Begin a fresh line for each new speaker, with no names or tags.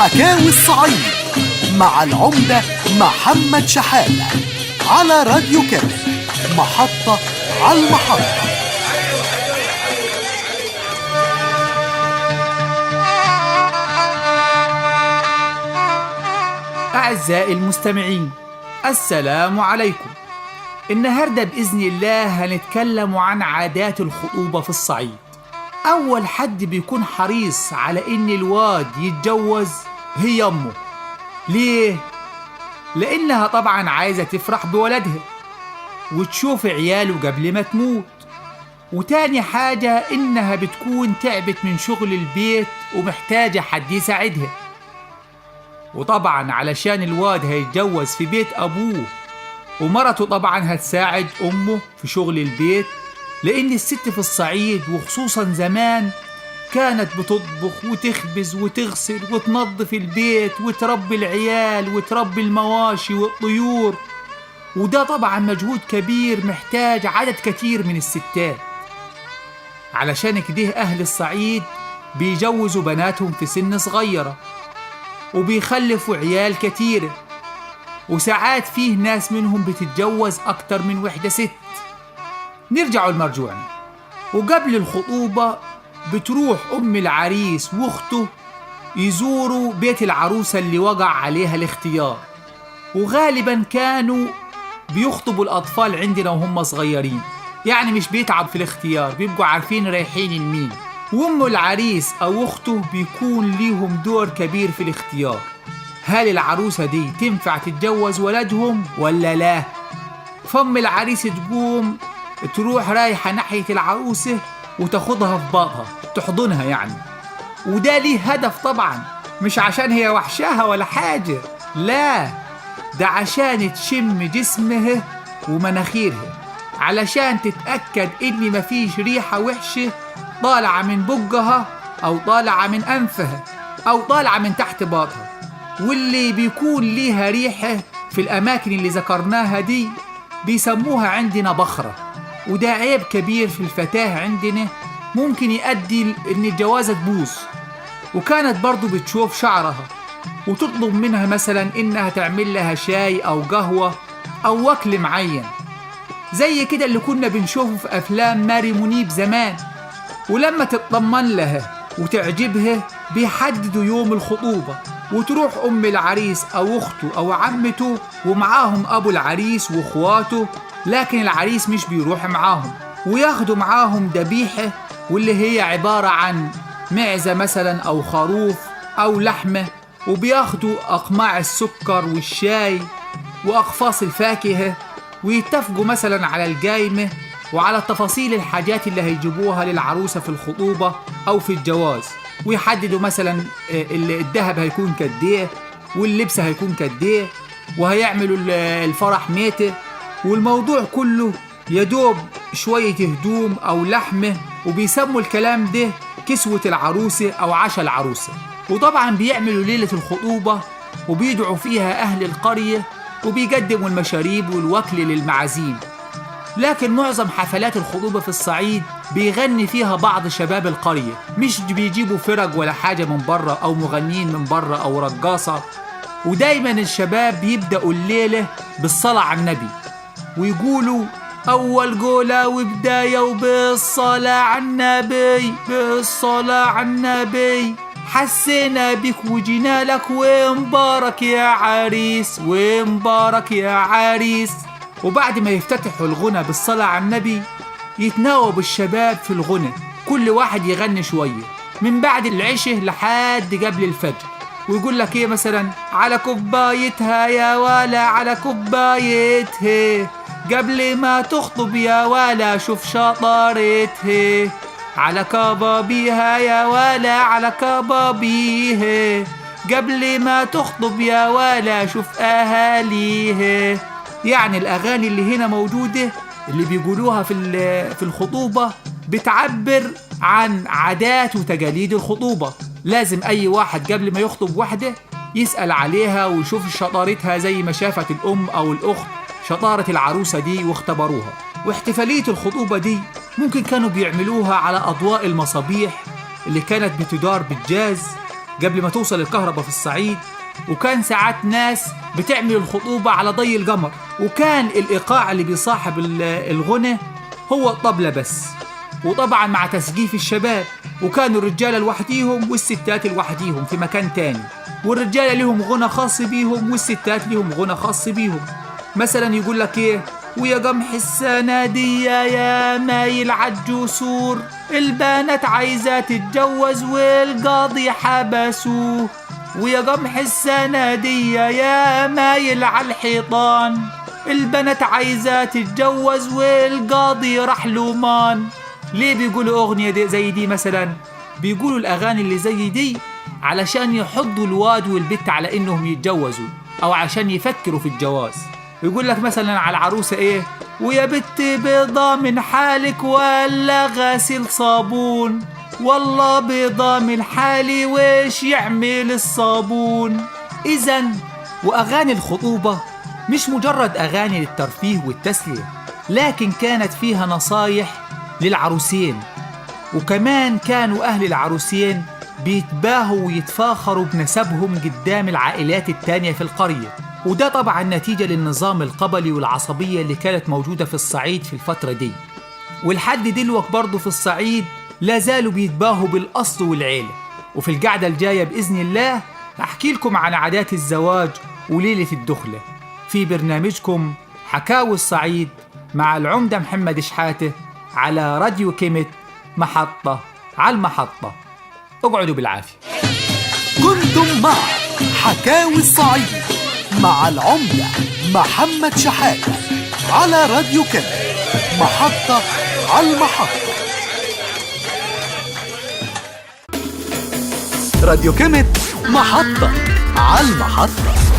حكاوي الصعيد مع العمدة محمد شحاتة على راديو كامل، محطة على المحطة.
أعزائي المستمعين، السلام عليكم. النهاردة بإذن الله هنتكلم عن عادات الخطوبة في الصعيد. أول حد بيكون حريص على إن الواد يتجوز هي أمه. ليه؟ لأنها طبعا عايزة تفرح بولدها وتشوف عياله قبل ما تموت. وتاني حاجة إنها بتكون تعبت من شغل البيت ومحتاجة حد يساعدها. وطبعا علشان الواد هيتجوز في بيت أبوه، ومرته طبعا هتساعد أمه في شغل البيت، لأن الست في الصعيد وخصوصا زمان كانت بتطبخ وتخبز وتغسل وتنظف البيت وتربي العيال وتربي المواشي والطيور، وده طبعا مجهود كبير محتاج عدد كتير من الستات. علشان كده أهل الصعيد بيجوزوا بناتهم في سن صغيرة وبيخلفوا عيال كتيرة، وساعات فيه ناس منهم بتتجوز أكتر من وحدة ست. نرجعوا المرجوعنا، وقبل الخطوبة بتروح أم العريس واخته يزوروا بيت العروسة اللي وقع عليها الاختيار، وغالبا كانوا بيخطبوا الأطفال عندنا وهم صغيرين، يعني مش بيتعب في الاختيار، بيبقوا عارفين رايحين لمين. وأم العريس أو أخته بيكون ليهم دور كبير في الاختيار، هل العروسة دي تنفع تتجوز ولدهم ولا لا؟ فأم العريس تقوم تروح رايحة ناحية العروسة وتاخدها في باطها، تحضنها يعني. وده ليه هدف طبعا، مش عشان هي وحشاها ولا حاجة، لا، ده عشان تشم جسمها ومناخيرها، علشان تتأكد إن مفيش ريحة وحشة طالعة من بقها أو طالعة من أنفها أو طالعة من تحت باطها. واللي بيكون ليها ريحة في الأماكن اللي ذكرناها دي بيسموها عندنا بخرة، وده عيب كبير في الفتاة عندنا، ممكن يؤدي إن الجوازة تبوظ. وكانت برضو بتشوف شعرها وتطلب منها مثلا إنها تعمل لها شاي أو قهوة أو أكل معين، زي كده اللي كنا بنشوفه في أفلام ماري منيب زمان. ولما تطمن لها وتعجبها بيحددوا يوم الخطوبة، وتروح أم العريس أو أخته أو عمته ومعاهم أبو العريس وأخواته، لكن العريس مش بيروح معاهم، وياخدوا معاهم ذبيحة، واللي هي عبارة عن معزة مثلا أو خروف أو لحمة، وبياخدوا أقماع السكر والشاي وأقفاص الفاكهة، ويتفقوا مثلا على القايمة وعلى تفاصيل الحاجات اللي هيجيبوها للعروسة في الخطوبة أو في الجواز، ويحددوا مثلا الذهب هيكون كديه واللبس هيكون كديه، وهيعملوا الفرح ميتة، والموضوع كله يدوب شوية هدوم أو لحمة، وبيسموا الكلام ده كسوة العروسة أو عشاء العروسة. وطبعا بيعملوا ليلة الخطوبة وبيدعوا فيها أهل القرية وبيقدموا المشاريب والوكل للمعازيم. لكن معظم حفلات الخطوبة في الصعيد بيغني فيها بعض شباب القرية، مش بيجيبوا فرق ولا حاجة من برا أو مغنيين من برا أو رقاصة. ودايما الشباب بيبدأوا الليلة بالصلاة على النبي، ويقولوا أول قولة وبداية وبالصلاة على النبي، بالصلاة على النبي، حسينا بك وجينا لك ومبارك يا عريس، ومبارك يا عريس. وبعد ما يفتتحوا الغنى بالصلاة على النبي يتناوب الشباب في الغنى، كل واحد يغني شوية من بعد العشاء لحد قبل الفجر، ويقول لك ايه مثلا: على كوبايتها يا ولا، على كوبايتها، قبل ما تخطب يا ولا شوف شطارتها، على كبابيها يا ولا، على كبابيها، قبل ما تخطب يا ولا شوف أهاليها. يعني الأغاني اللي هنا موجودة اللي بيقولوها في الخطوبة بتعبر عن عادات وتقاليد الخطوبة، لازم أي واحد قبل ما يخطب واحدة يسأل عليها ويشوف شطارتها زي ما شافت الأم أو الأخت شطارة العروسة دي واختبروها. واحتفالية الخطوبة دي ممكن كانوا بيعملوها على أضواء المصابيح اللي كانت بتدار بالجاز قبل ما توصل الكهرباء في الصعيد، وكان ساعات ناس بتعمل الخطوبة على ضي القمر، وكان الإيقاع اللي بيصاحب الغنى هو الطبلة بس، وطبعا مع تسقيف الشباب، وكانوا الرجالة لوحديهم والستات لوحديهم في مكان تاني، والرجالة لهم غنى خاص بيهم والستات لهم غنى خاص بيهم. مثلا يقول لك ايه: ويا قمح السنة دي يا مايل عالجسور، البنات عايزة تتجوز والقاضي حبسوه، ويا قمح السنة دي يا مايل عالحيطان، البنات عايزة تتجوز والقاضي راح لومان. ليه بيقولوا أغنية زي دي مثلا؟ بيقولوا الأغاني اللي زي دي علشان يحضوا الواد والبت على إنهم يتجوزوا، أو عشان يفكروا في الجواز. يقول لك مثلا على العروسة إيه: ويا بت بيضة من حالك ولا غاسل صابون، والله بيضة من حالي ويش يعمل الصابون. إذن وأغاني الخطوبة مش مجرد أغاني للترفيه والتسلية، لكن كانت فيها نصايح للعروسين، وكمان كانوا أهل العروسين بيتباهوا ويتفاخروا بنسبهم قدام العائلات التانية في القرية. وده طبعا نتيجة للنظام القبلي والعصبية اللي كانت موجودة في الصعيد في الفترة دي، والحد دلوقتي برضو في الصعيد لا زالوا بيتباهوا بالأصل والعيلة. وفي القعدة الجاية بإذن الله أحكي لكم عن عادات الزواج وليلة الدخلة في برنامجكم حكاوي الصعيد مع العمدة محمد شحاتة على راديو كيمت، محطة على المحطة. اقعدوا بالعافية.
كنتم مع حكاوي الصعيد مع العمدة محمد شحاتة على راديو كيمت، محطة على المحطة. راديو كيمت، محطة على المحطة.